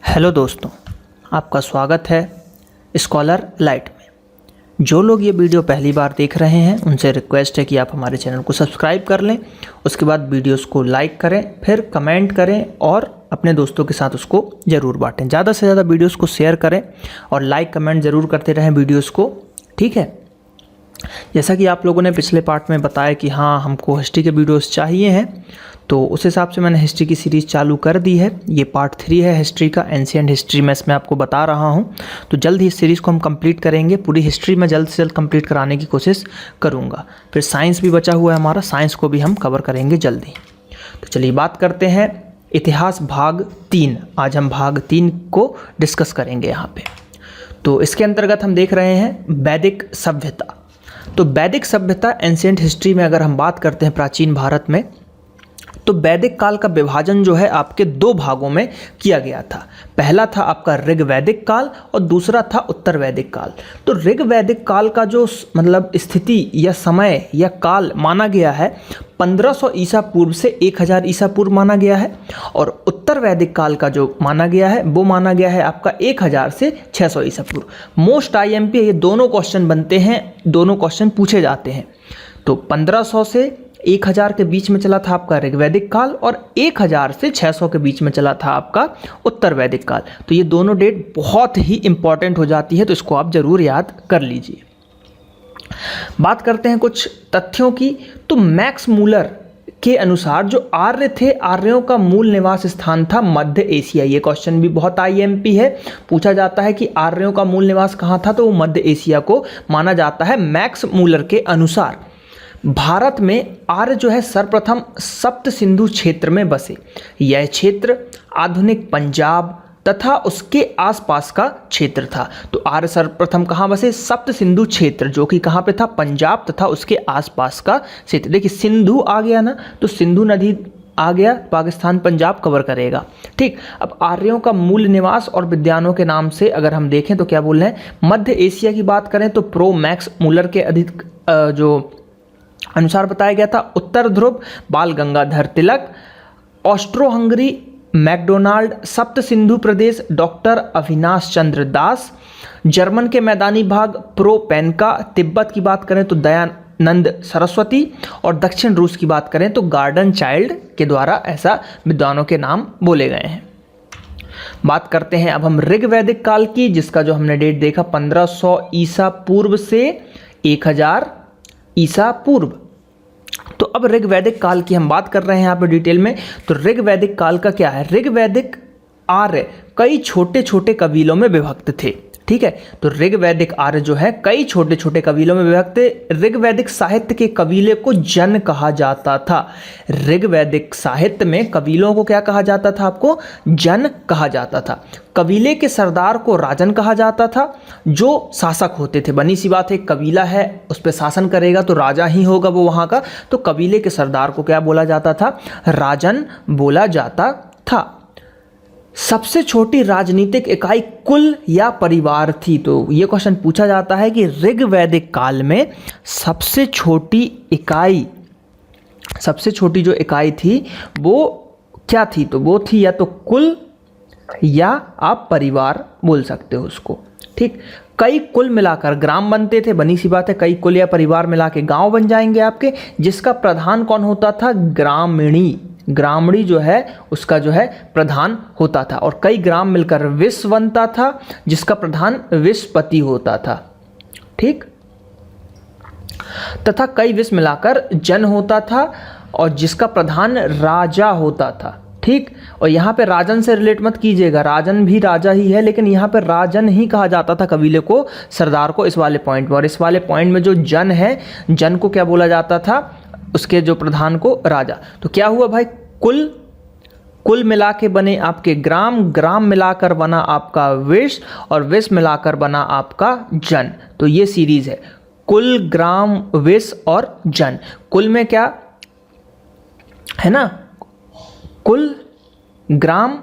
Hello दोस्तों, आपका स्वागत है स्कॉलर लाइट में। जो लोग ये वीडियो पहली बार देख रहे हैं उनसे रिक्वेस्ट है कि आप हमारे चैनल को सब्सक्राइब कर लें। उसके बाद वीडियोस को लाइक करें, फिर कमेंट करें और अपने दोस्तों के साथ उसको ज़रूर बांटें। ज़्यादा से ज़्यादा वीडियोस को शेयर करें और लाइक कमेंट ज़रूर करते रहें वीडियोज़ को, ठीक है। जैसा कि आप लोगों ने पिछले पार्ट में बताया कि हाँ हमको हिस्ट्री के वीडियोस चाहिए हैं, तो उस हिसाब से मैंने हिस्ट्री की सीरीज़ चालू कर दी है। ये पार्ट 3 है हिस्ट्री का, एंशिएंट हिस्ट्री में इसमें आपको बता रहा हूँ। तो जल्द ही इस सीरीज़ को हम कंप्लीट करेंगे। पूरी हिस्ट्री में जल्द से जल्द कंप्लीट कराने की कोशिश करूँगा। फिर साइंस भी बचा हुआ है हमारा, साइंस को भी हम कवर करेंगे जल्दी। तो चलिए बात करते हैं इतिहास भाग 3। आज हम भाग 3 को डिस्कस करेंगे यहाँ पे। तो इसके अंतर्गत हम देख रहे हैं वैदिक सभ्यता। तो वैदिक सभ्यता एंशिएंट हिस्ट्री में अगर हम बात करते हैं प्राचीन भारत में, तो वैदिक काल का विभाजन जो है आपके 2 भागों में किया गया था। पहला था आपका ऋग वैदिक काल और दूसरा था उत्तर वैदिक काल। तो ऋग वैदिक काल का जो मतलब स्थिति या समय या काल माना गया है 1500 ईसा पूर्व से 1000 ईसा पूर्व माना गया है, और उत्तर वैदिक काल का जो माना गया है वो माना गया है आपका 1000 से 600 ईसा पूर्व। मोस्ट आईएमपी ये दोनों क्वेश्चन बनते हैं, दोनों क्वेश्चन पूछे जाते हैं। तो 1500 से 1000 के बीच में चला था आपका ऋग्वैदिक काल और 1000 से 600 के बीच में चला था आपका उत्तर वैदिक काल। तो ये दोनों डेट बहुत ही इंपॉर्टेंट हो जाती है, तो इसको आप ज़रूर याद कर लीजिए। बात करते हैं कुछ तथ्यों की। तो मैक्स मूलर के अनुसार जो आर्य थे, आर्यों का मूल निवास स्थान था मध्य एशिया। ये क्वेश्चन भी बहुत आईएमपी है, पूछा जाता है कि आर्यों का मूल निवास कहाँ था, तो वो मध्य एशिया को माना जाता है मैक्स मूलर के अनुसार। भारत में आर्य जो है सर्वप्रथम सप्त सिंधु क्षेत्र में बसे। यह क्षेत्र आधुनिक पंजाब तथा उसके आसपास का क्षेत्र था। तो आर्य सर्वप्रथम कहाँ बसे? सप्त सिंधु क्षेत्र, जो कि कहाँ पे था? पंजाब तथा उसके आसपास का क्षेत्र। देखिए सिंधु आ गया ना, तो सिंधु नदी आ गया, पाकिस्तान पंजाब कवर करेगा, ठीक। अब आर्यों का मूल निवास और विद्वानों के नाम से अगर हम देखें तो क्या बोल रहे हैं? मध्य एशिया की बात करें तो प्रो मैक्स मूलर के अधिक जो अनुसार बताया गया था उत्तर ध्रुव बाल Gangadhar Tilak, Austro Hungary McDonald, सप्त सिंधु प्रदेश डॉक्टर अविनाश चंद्र दास, जर्मन के मैदानी भाग प्रो पेनका, तिब्बत की बात करें तो दयानंद सरस्वती, और दक्षिण रूस की बात करें तो गार्डन चाइल्ड के द्वारा ऐसा विद्वानों के नाम बोले गए हैं। बात करते हैं अब हम ऋग वैदिक काल की, जिसका जो हमने डेट देखा 1500 ईसा पूर्व से 1000 ईसा पूर्व। तो अब ऋग वैदिक काल की हम बात कर रहे हैं यहाँ पे डिटेल में। तो ऋग वैदिक काल का क्या है? ऋग वैदिक आर्य कई छोटे छोटे कबीलों में विभक्त थे, ठीक है। तो ऋग वैदिक आर्य जो है कई छोटे छोटे कबीलों में विभक्त थे। ऋग वैदिक साहित्य के कबीले को जन कहा जाता था। ऋग वैदिक साहित्य में कबीलों को क्या कहा जाता था? आपको जन कहा जाता था। कबीले के सरदार को राजन कहा जाता था, जो शासक होते थे। बनी सी बात है, कबीला है उस पर शासन करेगा तो राजा ही होगा वो वहाँ का। तो कबीले के सरदार को क्या बोला जाता था? राजन बोला जाता था। सबसे छोटी राजनीतिक इकाई कुल या परिवार थी। तो ये क्वेश्चन पूछा जाता है कि ऋग वैदिक काल में सबसे छोटी इकाई, सबसे छोटी जो इकाई थी वो क्या थी? तो वो थी या तो कुल या आप परिवार बोल सकते हो उसको, ठीक। कई कुल मिलाकर ग्राम बनते थे। बनी सी बात है, कई कुल या परिवार मिला के गाँव बन जाएंगे आपके, जिसका प्रधान कौन होता था? ग्रामीणी। ग्रामीणी जो है उसका जो है प्रधान होता था। और कई ग्राम मिलकर विश्व बनता था, जिसका प्रधान विश्वपति होता था, ठीक। तथा कई विश्व मिलाकर जन होता था और जिसका प्रधान राजा होता था, ठीक। और यहाँ पे राजन से रिलेट मत कीजिएगा, राजन भी राजा ही है, लेकिन यहाँ पे राजन ही कहा जाता था कबीले को, सरदार को, इस वाले पॉइंट में। और इस वाले पॉइंट में जो जन है, जन को क्या बोला जाता था? उसके जो प्रधान को राजा। तो क्या हुआ भाई? कुल मिला के बने आपके ग्राम, ग्राम मिलाकर बना आपका विश्व, और विश्व मिलाकर बना आपका जन। तो ये सीरीज है, कुल, ग्राम, विश्व और जन। कुल में क्या है ना? कुल, ग्राम,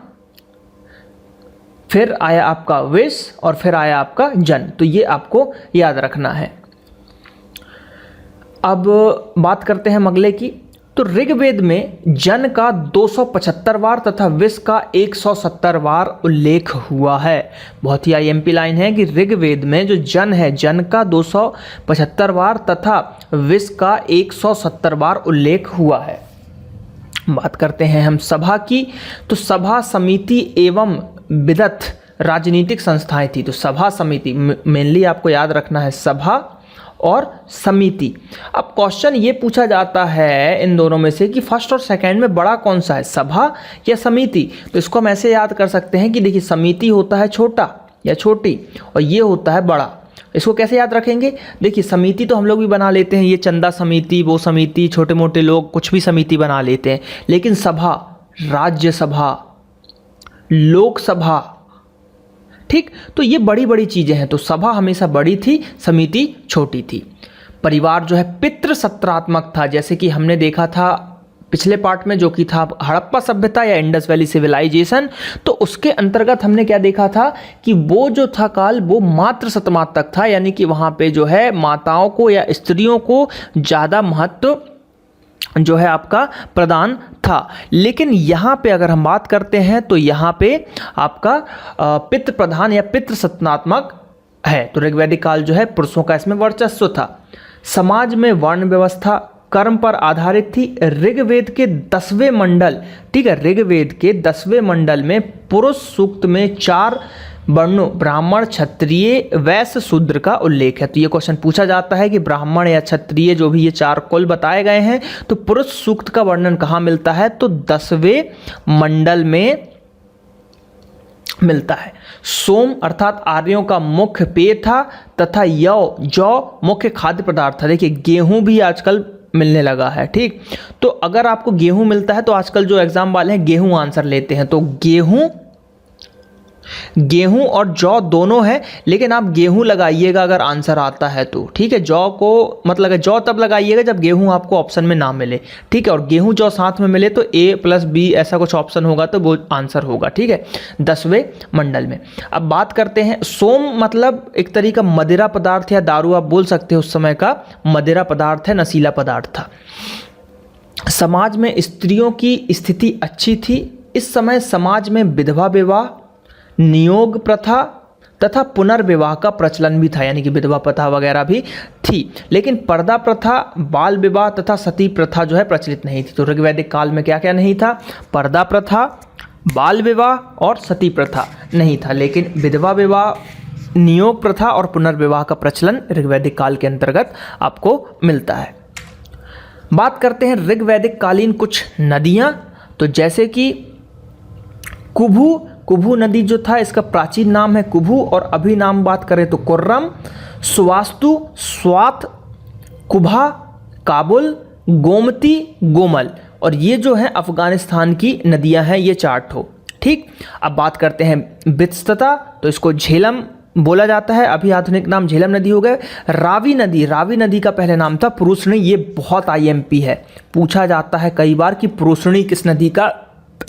फिर आया आपका विश्व और फिर आया आपका जन। तो ये आपको याद रखना है। अब बात करते हैं अगले की। तो ऋग्वेद में जन का 275 बार तथा विश्व का 170 बार उल्लेख हुआ है। बहुत ही आईएमपी लाइन है कि ऋग्वेद में जो जन है, जन का 275 बार तथा विश्व का 170 बार उल्लेख हुआ है। बात करते हैं हम सभा की, तो सभा समिति एवं विदत राजनीतिक संस्थाएं थी। तो सभा समिति मेनली आपको याद रखना है, सभा और समिति। अब क्वेश्चन ये पूछा जाता है इन दोनों में से कि फर्स्ट और सेकंड में बड़ा कौन सा है, सभा या समिति। तो इसको हम ऐसे याद कर सकते हैं कि देखिए समिति होता है छोटा या छोटी और ये होता है बड़ा। इसको कैसे याद रखेंगे, देखिए समिति तो हम लोग भी बना लेते हैं, ये चंदा समिति, वो समिति, छोटे मोटे लोग कुछ भी समिति बना लेते हैं। लेकिन सभा, राज्यसभा, लोकसभा, ठीक, तो ये बड़ी बड़ी चीजें हैं। तो सभा हमेशा बड़ी थी, समिति छोटी थी। परिवार जो है पितृसत्रात्मक था, जैसे कि हमने देखा था पिछले पार्ट में जो कि था हड़प्पा सभ्यता या इंडस वैली सिविलाइजेशन। तो उसके अंतर्गत हमने क्या देखा था कि वो जो था काल वो मातृ सतमातक था, यानी कि वहाँ पे जो है माताओं को या स्त्रियों को ज़्यादा महत्व जो है आपका प्रदान था। लेकिन यहाँ पे अगर हम बात करते हैं तो यहाँ पे आपका पितृ प्रधान या पितृ सत्तात्मक है। तो ऋग्वैदिक काल जो है पुरुषों का इसमें वर्चस्व था। समाज में वर्ण व्यवस्था कर्म पर आधारित थी। ऋग्वेद के 10वें मंडल, ठीक है, ऋग्वेद के 10वें मंडल में पुरुष सूक्त में 4 वर्णों ब्राह्मण, क्षत्रिय, वैश्य, शूद्र का उल्लेख है। तो ये क्वेश्चन पूछा जाता है कि ब्राह्मण या क्षत्रिय जो भी ये 4 कुल बताए गए हैं, तो पुरुष सूक्त का वर्णन कहाँ मिलता है, तो 10वें मंडल में मिलता है। सोम अर्थात आर्यों का मुख्य पेय था तथा जौ मुख्य खाद्य पदार्थ था। देखिए गेहूं भी आजकल मिलने लगा है, ठीक। तो अगर आपको गेहूं मिलता है तो आजकल जो एग्जाम वाले हैं गेहूं आंसर लेते हैं। तो गेहूं और जौ दोनों है, लेकिन आप गेहूं लगाइएगा अगर आंसर आता है तो, ठीक है। जौ को मतलब जौ तब लगाइएगा जब गेहूं आपको ऑप्शन में ना मिले, ठीक है। और गेहूं जौ साथ में मिले तो A+B ऐसा कुछ ऑप्शन होगा तो वो आंसर होगा, ठीक है, 10वें मंडल में। अब बात करते हैं, सोम मतलब एक तरीका मदिरा पदार्थ या दारू आप बोल सकते हो, उस समय का मदिरा पदार्थ है, नशीला पदार्थ था। समाज में स्त्रियों की स्थिति अच्छी थी। इस समय समाज में विधवा विवाह, नियोग प्रथा तथा पुनर्विवाह का प्रचलन भी था, यानी कि विधवा प्रथा वगैरह भी थी। लेकिन पर्दा प्रथा, बाल विवाह तथा सती प्रथा जो है प्रचलित नहीं थी। तो ऋग्वैदिक काल में क्या क्या नहीं था, पर्दा प्रथा, बाल विवाह और सती प्रथा नहीं था, लेकिन विधवा विवाह, नियोग प्रथा और पुनर्विवाह का प्रचलन ऋग्वैदिक काल के अंतर्गत आपको मिलता है। बात करते हैं ऋग्वैदिक कालीन कुछ नदियाँ, तो जैसे कि कुभू नदी जो था इसका प्राचीन नाम है कुभू और अभी नाम बात करें तो कुर्रम, सुवास्तु, स्वात, कुभा, काबुल, गोमती, गोमल, और ये जो है अफगानिस्तान की नदियां हैं, ये 4 ठो, ठीक। अब बात करते हैं बित्सता, तो इसको झेलम बोला जाता है, अभी आधुनिक नाम झेलम नदी हो गए। रावी नदी का पहले नाम था पुरुषणी। ये बहुत आईएमपी है, पूछा जाता है कई बार कि पुरुषणी किस नदी का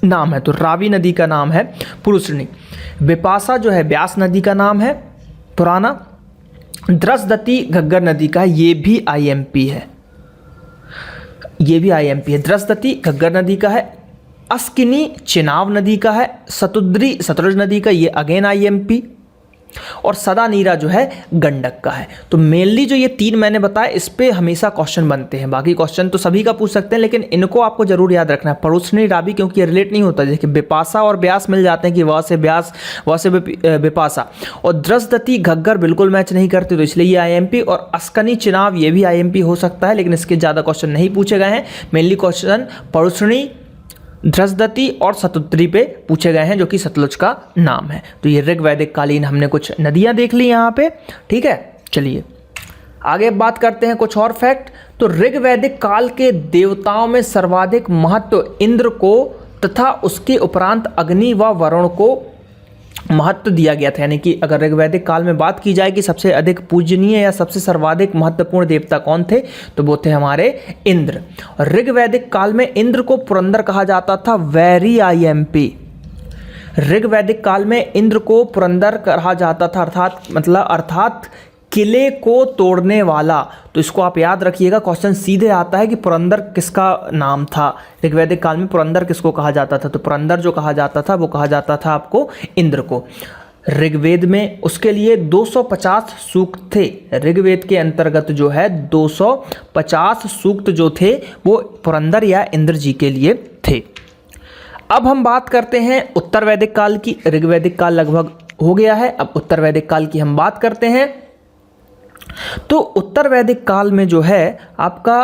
नाम है, तो रावी नदी का नाम है पुरुषणी। विपासा जो है व्यास नदी का नाम है पुराना। द्रसदती घग्गर नदी का, ये भी आईएमपी है, द्रसदती घग्गर नदी का है। अस्किनी चिनाब नदी का है। सतुद्री सतलुज नदी का, ये अगेन आईएमपी। और सदा नीरा जो है गंडक का है। तो मेनली जो ये 3 मैंने बताया इस पे हमेशा क्वेश्चन बनते हैं, बाकी क्वेश्चन तो सभी का पूछ सकते हैं, लेकिन इनको आपको जरूर याद रखना है। पुरुषणी रावी क्योंकि ये रिलेट नहीं होता, जैसे विपासा और व्यास मिल जाते हैं कि वह से व्यास, वह से विपासा। और द्रसदती घग्गर बिल्कुल मैच नहीं करते, तो इसलिए ये आईएमपी। और अस्कनी चिनाब ये भी आईएमपी हो सकता है, लेकिन इसके ज़्यादा क्वेश्चन नहीं पूछे गए हैं। मेनली क्वेश्चन पुरुषणी, द्रसदती और सतुद्री पे पूछे गए हैं, जो कि सतलुज का नाम है। तो ये ऋग्वैदिक कालीन हमने कुछ नदियां देख ली यहाँ पे, ठीक है। चलिए आगे बात करते हैं कुछ और फैक्ट। तो ऋग्वैदिक काल के देवताओं में सर्वाधिक महत्व इंद्र को तथा उसके उपरांत अग्नि व वरुण को महत्व दिया गया था। यानी कि अगर ऋग्वैदिक काल में बात की जाए कि सबसे अधिक पूजनीय या सबसे सर्वाधिक महत्वपूर्ण देवता कौन थे, तो वो थे हमारे इंद्र। और ऋग्वैदिक काल में इंद्र को पुरंदर कहा जाता था, वेरी आईएमपी। ऋग्वैदिक काल में इंद्र को पुरंदर कहा जाता था, अर्थात किले को तोड़ने वाला। तो इसको आप याद रखिएगा, क्वेश्चन सीधे आता है कि पुरंदर किसका नाम था। ऋग्वैदिक काल में पुरंदर किसको कहा जाता था? तो पुरंदर जो कहा जाता था वो कहा जाता था आपको इंद्र को। ऋग्वेद में उसके लिए 250 सूक्त थे। ऋग्वेद के अंतर्गत जो है 250 सूक्त जो थे वो पुरंदर या इंद्र जी के लिए थे। अब हम बात करते हैं उत्तर वैदिक काल की। ऋग्वैदिक काल लगभग हो गया है, अब उत्तर वैदिक काल की हम बात करते हैं। तो उत्तर वैदिक काल में जो है आपका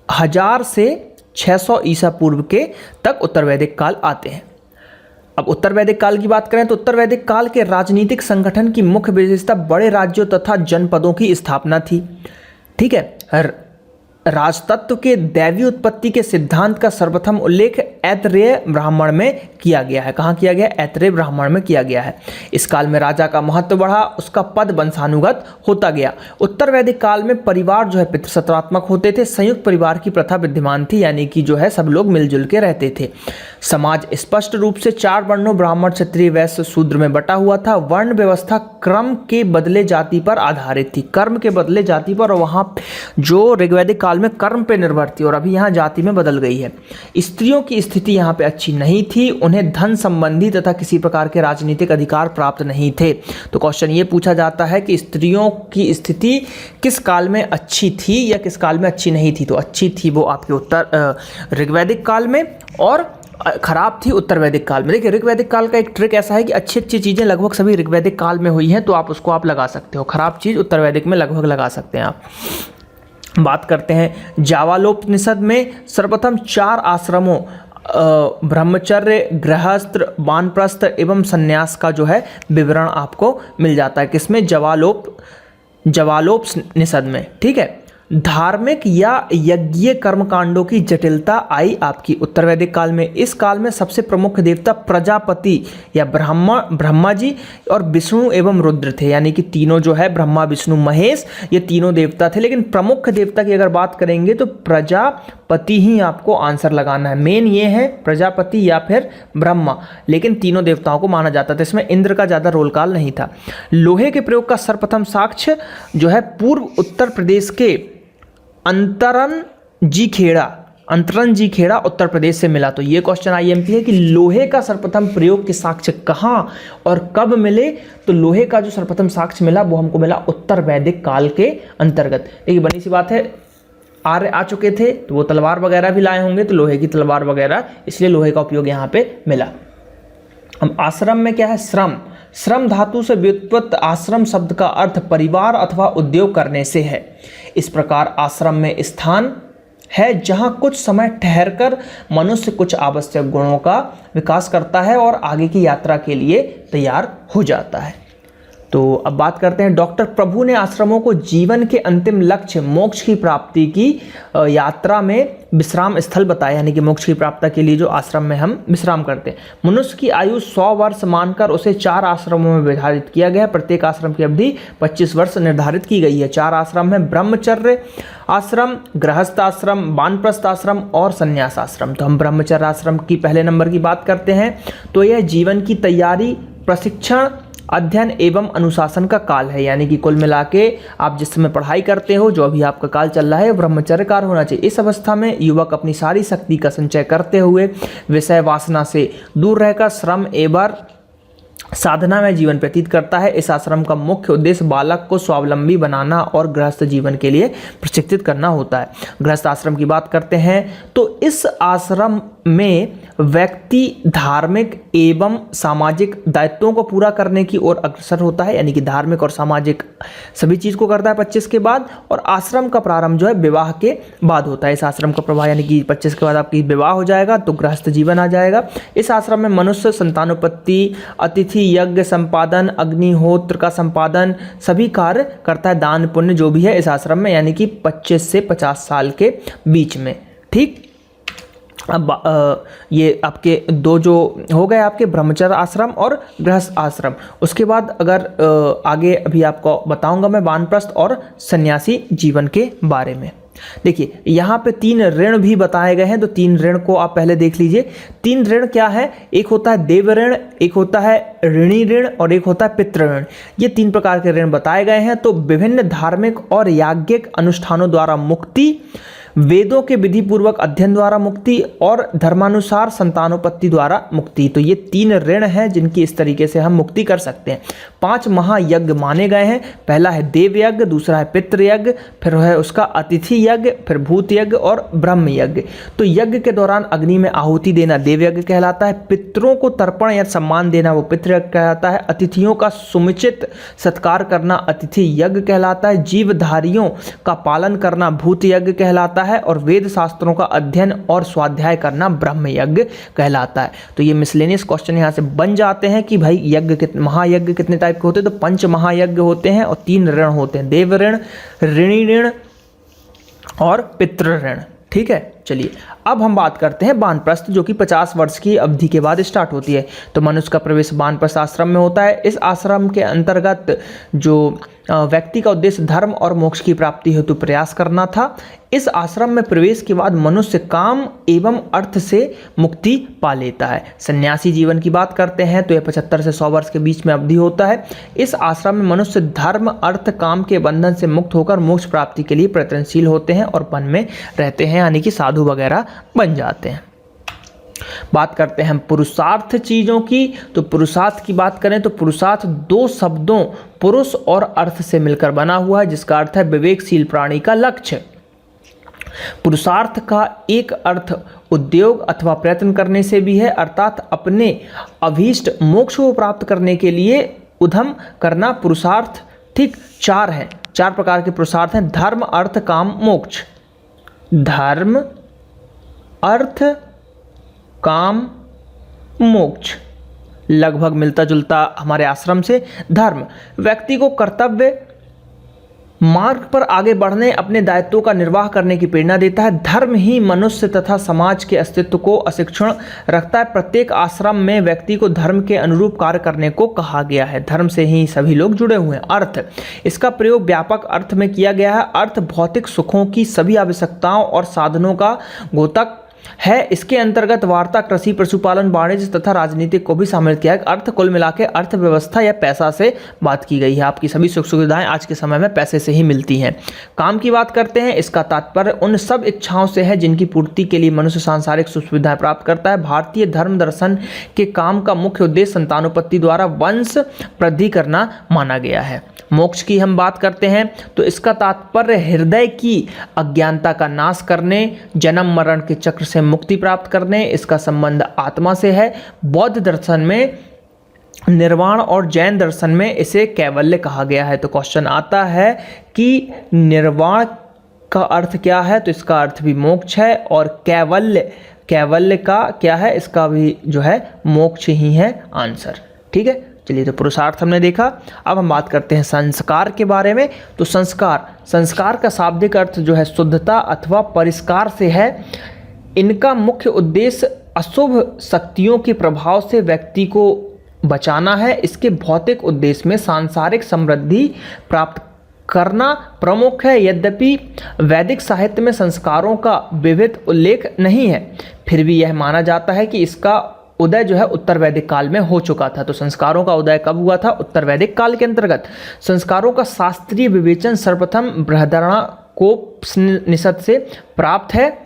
1000 से 600 ईसा पूर्व के तक उत्तर वैदिक काल आते हैं। अब उत्तर वैदिक काल की बात करें तो उत्तर वैदिक काल के राजनीतिक संगठन की मुख्य विशेषता बड़े राज्यों तथा जनपदों की स्थापना थी। ठीक है, राजतत्व के दैवीय उत्पत्ति के सिद्धांत का सर्वप्रथम उल्लेख ऐतरेय ब्राह्मण में किया गया है। कहाँ किया गया? ऐतरेय ब्राह्मण में किया गया है। इस काल में राजा का महत्व बढ़ा, उसका पद वंशानुगत होता गया। उत्तर वैदिक काल में परिवार जो है पितृसत्तात्मक होते थे, संयुक्त परिवार की प्रथा विद्यमान थी, यानी कि जो है सब लोग मिलजुल के रहते थे। समाज स्पष्ट रूप से 4 वर्णों ब्राह्मण, क्षत्रिय, वैश्य, शूद्र में बटा हुआ था। वर्ण व्यवस्था क्रम के बदले जाति पर आधारित थी, कर्म के बदले जाति पर, और वहाँ जो ऋग्वैदिक काल में कर्म पे निर्भर थी और अभी यहाँ जाति में बदल गई है। स्त्रियों की स्थिति यहाँ पे अच्छी नहीं थी, उन्हें धन संबंधी तथा किसी प्रकार के राजनीतिक अधिकार प्राप्त नहीं थे। तो क्वेश्चन ये पूछा जाता है कि स्त्रियों की स्थिति किस काल में अच्छी थी या किस काल में अच्छी नहीं थी? तो अच्छी थी वो आपके उत्तर ऋग्वैदिक काल में और खराब थी उत्तर वैदिक काल में। देखिए ऋग्वैदिक काल का एक ट्रिक ऐसा है कि अच्छी अच्छी चीज़ें लगभग सभी ऋग्वैदिक काल में हुई हैं, तो आप उसको आप लगा सकते हो। खराब चीज़ उत्तर वैदिक में लगभग लगा सकते हैं आप। बात करते हैं जावालोपनिषद में सर्वप्रथम 4 आश्रमों ब्रह्मचर्य, गृहस्थ, वानप्रस्थ एवं संन्यास का जो है विवरण आपको मिल जाता है। किसमें? जावालोपनिषद में। ठीक है, धार्मिक या यज्ञीय कर्मकांडों की जटिलता आई आपकी उत्तर वैदिक काल में। इस काल में सबसे प्रमुख देवता प्रजापति या ब्रह्मा जी और विष्णु एवं रुद्र थे, यानी कि तीनों जो है ब्रह्मा, विष्णु, महेश, ये तीनों देवता थे। लेकिन प्रमुख देवता की अगर बात करेंगे तो प्रजापति ही आपको आंसर लगाना है। मेन ये है प्रजापति या फिर ब्रह्मा, लेकिन तीनों देवताओं को माना जाता था। इसमें इंद्र का ज़्यादा रोल काल नहीं था। लोहे के प्रयोग का सर्वप्रथम साक्ष्य जो है पूर्व उत्तर प्रदेश के अंतरन जी खेड़ा उत्तर प्रदेश से मिला। तो ये क्वेश्चन आईएमपी है कि लोहे का सर्वप्रथम प्रयोग के साक्ष्य कहाँ और कब मिले? तो लोहे का जो सर्वप्रथम साक्ष्य मिला वो हमको मिला उत्तर वैदिक काल के अंतर्गत। देखिए बनी सी बात है, आर्य आ चुके थे तो वो तलवार वगैरह भी लाए होंगे, तो लोहे की तलवार वगैरह, इसलिए लोहे का उपयोग यहाँ पे मिला। अब आश्रम में क्या है? श्रम धातु से व्युत्पन्न आश्रम शब्द का अर्थ परिवार अथवा उद्योग करने से है। इस प्रकार आश्रम में स्थान है जहां कुछ समय ठहरकर मनुष्य कुछ आवश्यक गुणों का विकास करता है और आगे की यात्रा के लिए तैयार हो जाता है। तो अब बात करते हैं, डॉक्टर प्रभु ने आश्रमों को जीवन के अंतिम लक्ष्य मोक्ष की प्राप्ति की यात्रा में विश्राम स्थल बताया, यानी कि मोक्ष की प्राप्ति के लिए जो आश्रम में हम विश्राम करते हैं। मनुष्य की आयु 100 वर्ष मानकर उसे 4 आश्रमों में विभाजित किया गया है। प्रत्येक आश्रम की अवधि 25 वर्ष निर्धारित की गई है। 4 आश्रम है, ब्रह्मचर्य आश्रम, गृहस्थ आश्रम, वानप्रस्थ आश्रम और संन्यास आश्रम। तो हम ब्रह्मचर्य आश्रम की पहले नंबर की बात करते हैं। तो यह जीवन की तैयारी, प्रशिक्षण, अध्ययन एवं अनुशासन का काल है, यानी कि कुल मिला के आप जिस समय पढ़ाई करते हो, जो अभी आपका काल चल रहा है, ब्रह्मचर्य काल होना चाहिए। इस अवस्था में युवक अपनी सारी शक्ति का संचय करते हुए विषय वासना से दूर रहकर श्रम एवं साधना में जीवन व्यतीत करता है। इस आश्रम का मुख्य उद्देश्य बालक को स्वावलंबी बनाना और गृहस्थ जीवन के लिए प्रशिक्षित करना होता है। गृहस्थ आश्रम की बात करते हैं तो इस आश्रम में व्यक्ति धार्मिक एवं सामाजिक दायित्वों को पूरा करने की ओर अग्रसर होता है, यानी कि धार्मिक और सामाजिक सभी चीज़ को करता है 25 के बाद। और आश्रम का प्रारंभ जो है विवाह के बाद होता है। इस आश्रम का प्रवाह यानी कि 25 के बाद आपकी विवाह हो जाएगा तो गृहस्थ जीवन आ जाएगा। इस आश्रम में मनुष्य संतानोत्पत्ति, अतिथि यज्ञ संपादन, अग्निहोत्र का संपादन सभी कार्य करता है। दान पुण्य जो भी है इस आश्रम में, यानी कि 25 से 50 साल के बीच में। ठीक, अब ये आपके 2 जो हो गए आपके ब्रह्मचर्य आश्रम और गृहस्थ आश्रम। उसके बाद अगर आगे अभी आपको बताऊंगा मैं वानप्रस्थ और सन्यासी जीवन के बारे में। देखिए यहाँ पे 3 ऋण भी बताए गए हैं, तो 3 ऋण को आप पहले देख लीजिए। 3 ऋण क्या है? एक होता है देव ऋण, एक होता है ऋणी ऋण और एक होता है पितृ ऋण। ये 3 प्रकार के ऋण बताए गए हैं। तो विभिन्न धार्मिक और याज्ञिक अनुष्ठानों द्वारा मुक्ति, वेदों के विधि पूर्वक अध्ययन द्वारा मुक्ति और धर्मानुसार संतानोपत्ति द्वारा मुक्ति। तो ये 3 ऋण हैं जिनकी इस तरीके से हम मुक्ति कर सकते हैं। 5 महायज्ञ माने गए हैं। पहला है देव यज्ञ, दूसरा है पितृ यज्ञ, फिर है उसका अतिथि यज्ञ, फिर भूत यज्ञ और ब्रह्म यज्ञ। तो यज्ञ के दौरान अग्नि में आहुति देना देव यज्ञ कहलाता है। पितरों को तर्पण या सम्मान देना वो पितृ यज्ञ कहलाता है। अतिथियों का समुचित सत्कार करना अतिथि यज्ञ कहलाता है। जीवधारियों का पालन करना भूत यज्ञ कहलाता है और वेद शास्त्रों का अध्ययन और स्वाध्याय करना ब्रह्म यज्ञ कहलाता है। तो ये मिसलेनियस क्वेश्चन यहाँ से बन जाते हैं कि भाई यज्ञ महायज्ञ कितने टाइप के होते हैं? तो 5 महायज्ञ होते हैं और 3 ऋण होते हैं, देव ऋण, ऋणी ऋण और पितृ ऋण। ठीक है, चलिए अब हम बात करते हैं वानप्रस्थ, जो कि 50 वर्ष की अवधि के बाद स्टार्ट होती है। तो मनुष्य का प्रवेश वानप्रस्थ आश्रम में होता है। इस आश्रम के अंतर्गत जो व्यक्ति का उद्देश्य धर्म और मोक्ष की प्राप्ति हेतु प्रयास करना था। इस आश्रम में प्रवेश के बाद मनुष्य काम एवं अर्थ से मुक्ति पा लेता है। सन्यासी जीवन की बात करते हैं तो यह 75 से 100 वर्ष के बीच में अवधि होता है। इस आश्रम में मनुष्य धर्म अर्थ काम के बंधन से मुक्त होकर मोक्ष प्राप्ति के लिए प्रयत्नशील होते हैं और वन में रहते हैं, यानी कि साधु वगैरह बन जाते हैं। बात करते हैं हम पुरुषार्थ चीजों की। तो पुरुषार्थ की बात करें तो पुरुषार्थ 2 शब्दों पुरुष और अर्थ से मिलकर बना हुआ है, जिसका अर्थ है विवेकशील प्राणी का लक्ष्य। पुरुषार्थ का एक अर्थ उद्योग अथवा प्रयत्न करने से भी है, अर्थात अपने अभीष्ट मोक्ष को प्राप्त करने के लिए उद्यम करना पुरुषार्थ। ठीक, 4 हैं, 4 प्रकार के पुरुषार्थ हैं। धर्म अर्थ काम मोक्ष। धर्म अर्थ काम मोक्ष लगभग मिलता जुलता हमारे आश्रम से। धर्म व्यक्ति को कर्तव्य मार्ग पर आगे बढ़ने, अपने दायित्वों का निर्वाह करने की प्रेरणा देता है। धर्म ही मनुष्य तथा समाज के अस्तित्व को अशिक्षण रखता है। प्रत्येक आश्रम में व्यक्ति को धर्म के अनुरूप कार्य करने को कहा गया है। धर्म से ही सभी लोग जुड़े हुए हैं। अर्थ, इसका प्रयोग व्यापक अर्थ में किया गया है। अर्थ भौतिक सुखों की सभी आवश्यकताओं और साधनों का द्योतक है। इसके अंतर्गत वार्ता, कृषि, पशुपालन, वाणिज्य तथा राजनीतिक को भी शामिल किया है। अर्थ कुल मिला के अर्थव्यवस्था या पैसा से बात की गई है। आपकी सभी सुख सुविधाएं आज के समय में पैसे से ही मिलती हैं। काम की बात करते हैं, इसका तात्पर्य उन सब इच्छाओं से है जिनकी पूर्ति के लिए मनुष्य सांसारिक सुख सुविधाएं प्राप्त करता है। भारतीय धर्म दर्शन के काम का मुख्य उद्देश्य संतानोपत्ति द्वारा वंश वृद्धि करना माना गया है। मोक्ष की हम बात करते हैं तो इसका तात्पर्य हृदय की अज्ञानता का नाश करने, जन्म मरण के चक्र से मुक्ति प्राप्त करने। इसका संबंध आत्मा से है। बौद्ध दर्शन में निर्वाण और जैन दर्शन में इसे कैवल्य कहा गया है। तो क्वेश्चन आता है कि निर्वाण का अर्थ क्या है? तो इसका अर्थ भी मोक्ष है और कैवल्य का क्या है? इसका भी जो है मोक्ष ही है आंसर। ठीक है, चलिए तो पुरुषार्थ हमने देखा। अब हम बात करते हैं संस्कार के बारे में। तो संस्कार का शाब्दिक अर्थ जो है शुद्धता अथवा परिष्कार से है। इनका मुख्य उद्देश्य अशुभ शक्तियों के प्रभाव से व्यक्ति को बचाना है। इसके भौतिक उद्देश्य में सांसारिक समृद्धि प्राप्त करना प्रमुख है। यद्यपि वैदिक साहित्य में संस्कारों का विविध उल्लेख नहीं है, फिर भी यह माना जाता है कि इसका उदय जो है उत्तर वैदिक काल में हो चुका था। तो संस्कारों का उदय कब हुआ था? उत्तर वैदिक काल के अंतर्गत। संस्कारों का शास्त्रीय विवेचन सर्वप्रथम बृहदारण्यकोपनिषद से प्राप्त है।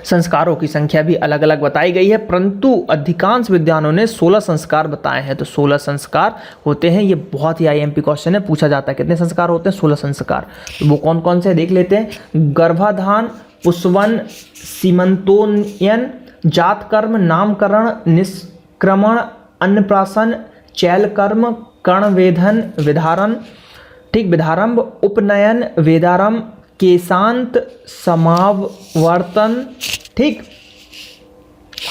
संस्कारों की संख्या भी अलग अलग बताई गई है, परंतु अधिकांश विद्वानों ने 16 संस्कार बताए हैं। तो 16 संस्कार होते हैं। ये बहुत ही आईएमपी क्वेश्चन है, पूछा जाता है कितने संस्कार होते हैं? 16 संस्कार। तो वो कौन कौन से देख लेते हैं। गर्भाधान, पुष्वन, सीमंतोन्नयन, जात कर्म, नामकरण, निष्क्रमण, अन्नप्राशन, चैल कर्म, कर्णवेधन, विधारण, ठीक, विधारंभ, उपनयन, वेदारंभ, केशांत, समावर्तन, ठीक,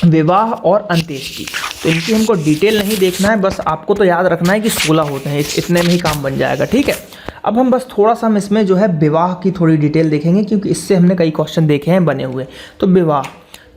विवाह और अंत्येष्टि। तो इनकी हमको डिटेल नहीं देखना है, बस आपको तो याद रखना है कि 16 होते हैं, इतने में ही काम बन जाएगा। ठीक है, अब हम बस थोड़ा सा हम इसमें जो है विवाह की थोड़ी डिटेल देखेंगे, क्योंकि इससे हमने कई क्वेश्चन देखे हैं बने हुए। तो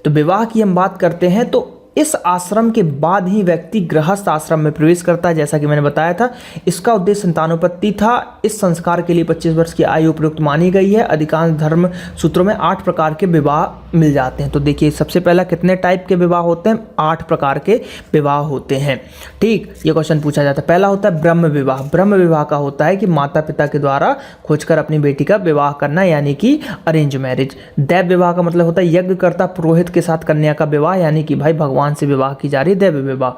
विवाह की हम बात करते हैं तो इस आश्रम के बाद ही व्यक्ति गृहस्थ आश्रम में प्रवेश करता है, जैसा कि मैंने बताया था। इसका उद्देश्य संतानोत्पत्ति था। इस संस्कार के लिए 25 वर्ष की आयु उपयुक्त मानी गई है। अधिकांश धर्म सूत्रों में 8 प्रकार के विवाह मिल जाते हैं। तो देखिए, सबसे पहला कितने टाइप के विवाह होते हैं? 8 प्रकार के विवाह होते हैं। ठीक, ये क्वेश्चन पूछा जाता है। पहला होता है ब्रह्म विवाह। ब्रह्म विवाह का होता है कि माता पिता के द्वारा खोजकर अपनी बेटी का विवाह करना, यानी कि अरेंज मैरिज। दैव विवाह का मतलब होता है यज्ञकर्ता पुरोहित के साथ कन्या का विवाह, यानी कि भाई भगवान से विवाह की जा रही है, दैव विवाह।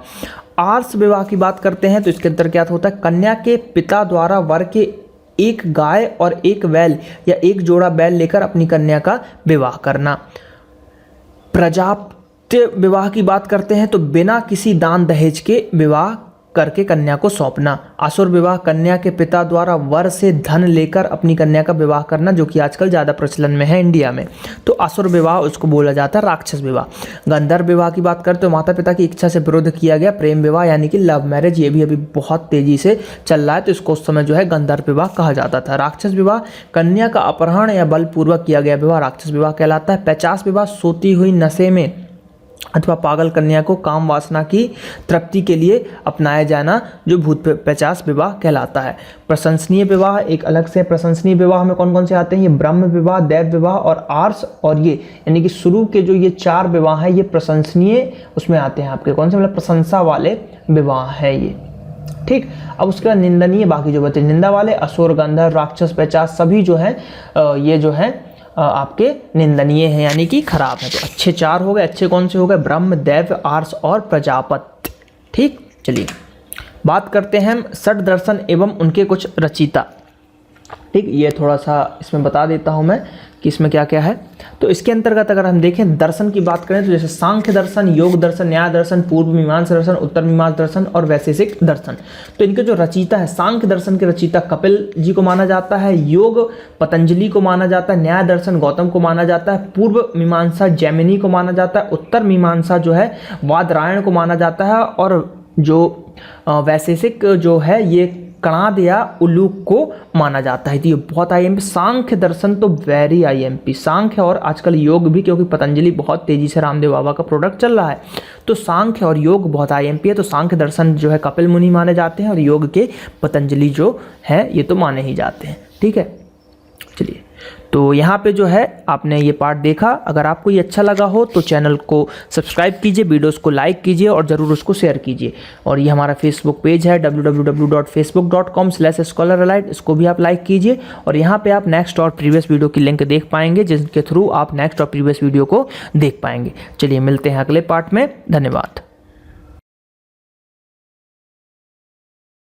आर्ष विवाह की बात करते हैं तो इसके अंदर क्या होता है? कन्या के पिता द्वारा वर के एक गाय और एक बैल या एक जोड़ा बैल लेकर अपनी कन्या का विवाह करना। प्रजापत्य विवाह की बात करते हैं तो बिना किसी दान दहेज के विवाह करके कन्या को सौंपना। असुर विवाह, कन्या के पिता द्वारा वर से धन लेकर अपनी कन्या का विवाह करना, जो कि आजकल ज़्यादा प्रचलन में है इंडिया में। तो असुर विवाह उसको बोला जाता है। राक्षस विवाह। गंधर्व विवाह की बात करते हो माता पिता की इच्छा से विरुद्ध किया गया प्रेम विवाह, यानी कि लव मैरिज। ये भी अभी बहुत तेजी से चल रहा है, तो इसको उस समय जो है गंधर्व विवाह कहा जाता था। राक्षस विवाह, कन्या का अपहरण या बलपूर्वक किया गया विवाह राक्षस विवाह कहलाता है। पैचास विवाह, सोती हुई नशे में अथवा पागल कन्या को काम वासना की तृप्ति के लिए अपनाया जाना, जो भूत पैचास विवाह कहलाता है। प्रशंसनीय विवाह एक अलग से। प्रशंसनीय विवाह में कौन कौन से आते हैं? ये ब्रह्म विवाह, दैव विवाह और आर्ष, और ये यानी कि शुरू के जो ये 4 विवाह हैं ये प्रशंसनीय उसमें आते हैं आपके। कौन से? मतलब प्रशंसा वाले विवाह है ये। ठीक, अब उसके बाद निंदनीय, बाकी जो बचे निंदा वाले, असुर, गंधर्व, राक्षस, पैचास, सभी जो है ये जो है आपके निंदनीय हैं, यानी कि खराब है। तो अच्छे 4 हो गए। अच्छे कौन से हो गए? ब्रह्म, दैव, आर्ष और प्रजापत्य। ठीक, चलिए बात करते हैं षट दर्शन एवं उनके कुछ रचयिता। ठीक, ये थोड़ा सा इसमें बता देता हूं मैं कि इसमें क्या क्या है। तो इसके अंतर्गत अगर हम देखें दर्शन की बात करें तो जैसे सांख्य दर्शन, योग दर्शन, न्याय दर्शन, पूर्व मीमांसा दर्शन, उत्तर मीमांसा दर्शन और वैशेषिक दर्शन। तो इनके जो रचयिता है, सांख्य दर्शन के रचयिता कपिल जी को माना जाता है, योग पतंजलि को माना जाता है, न्याय दर्शन गौतम को माना जाता है, पूर्व मीमांसा जैमिनी को माना जाता है, उत्तर मीमांसा जो है वादरायण को माना जाता है, और जो वैशेषिक जो है ये कणाद या उल्लूक को माना जाता है। तो ये बहुत आईएमपी। सांख्य दर्शन तो वेरी आईएमपी। सांख्य और आजकल योग भी, क्योंकि पतंजलि बहुत तेजी से रामदेव बाबा का प्रोडक्ट चल रहा है, तो सांख्य और योग बहुत आईएमपी है। तो सांख्य दर्शन जो है कपिल मुनि माने जाते हैं और योग के पतंजलि जो है ये तो माने ही जाते हैं। ठीक है, चलिए तो यहाँ पे जो है आपने ये पार्ट देखा। अगर आपको ये अच्छा लगा हो तो चैनल को सब्सक्राइब कीजिए, वीडियोस को लाइक कीजिए और ज़रूर उसको शेयर कीजिए। और ये हमारा फेसबुक पेज है www.facebook.com/scholaralite, इसको भी आप लाइक कीजिए। और यहाँ पे आप नेक्स्ट और प्रीवियस वीडियो की लिंक देख पाएंगे, जिसके थ्रू आप नेक्स्ट और प्रीवियस वीडियो को देख पाएंगे। चलिए मिलते हैं अगले पार्ट में। धन्यवाद।